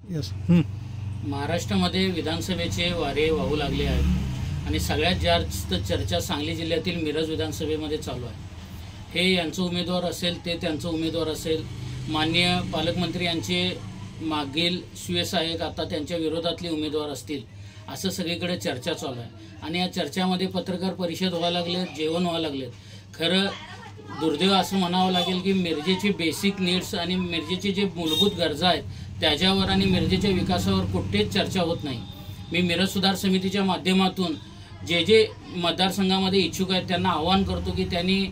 महाराष्ट्रामध्ये विधानसभेचे वारे वाहू लागले आहेत आणि सगळ्यात जास्त चर्चा सांगली जिल्ह्यातील मिरज विधानसभेमध्ये चालू आहे। हे यांचं उमेदवार असेल ते त्यांचं उमेदवार असेल, माननीय पालकमंत्री यांचे मागील शिवसहायक आता त्यांच्या विरोधातले उमेदवार असतील, असं सगळीकडे चर्चा चालू आहे। आणि या चर्चामध्ये पत्रकार परिषद व्हायला लागले, जेवण व्हायला लागले। खरं दुर्दैव असं म्हणावं लागेल की मिरजेचे बेसिक नीड्स आणि मिरजेचे जे मूलभूत गरजा आहेत त्याच्यावर आणि मिरजेच्या विकासावर कुठेच चर्चा होत नाही। मी मिरज सुधार समितीच्या माध्यमातून जे मतदारसंघामध्ये इच्छुक आहेत त्यांना आवाहन करतो की त्यांनी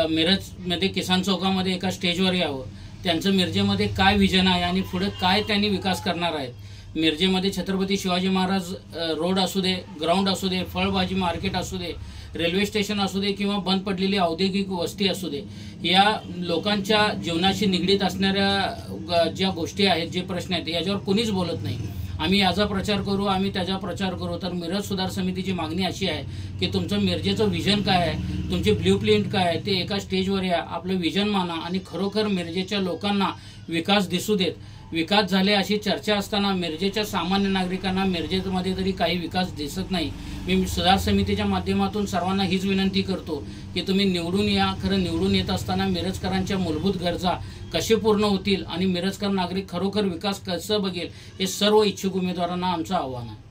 मिरजमध्ये किसान चौकामध्ये एका स्टेजवर यावं, त्यांचं मिरजेमध्ये काय विजन आहे आणि पुढे काय त्यांनी विकास करणार आहेत। मिरजेमध्ये छत्रपती शिवाजी महाराज रोड असू दे, ग्राउंड असू दे, फळभाजी मार्केट असू दे, रेल्वे स्टेशन असू दे किंवा बंद पडलेली औद्योगिक वस्ती असू दे, या लोकांच्या जीवनाशी निगडीत असणाऱ्या ज्या गोष्टी आहेत, जे प्रश्न आहेत, याच्यावर कोणीच बोलत नाही। आम्ही याचा प्रचार करू, आम्ही त्याचा प्रचार करू। तर मिरज सुधार समितीची मागणी अशी आहे की तुमचं मिरजेचं विजन काय आहे, तुमची ब्ल्यूप्रिंट काय आहे, ते एका स्टेजवर या, आपलं विजन माना आणि खरोखर मिरजेच्या लोकांना विकास दिसू देत। विकास झाले अशी चर्चा असताना मिरजेच्या सामान्य नागरिकांना मिरजेमध्ये तरी काही विकास दिसत नाही। मी सुधार समितीच्या माध्यमातून सर्वांना हीच विनंती करतो की तुम्ही निवडून या। खरं निवडून येत असताना मिरजकरांच्या मूलभूत गरजा कसे पूर्ण होतील आणि मिरजकर नागरिक खरोखर विकास कसं बघेल, हे सर्व इच्छुक उमेदवारांना आमचं आव्हान आहे।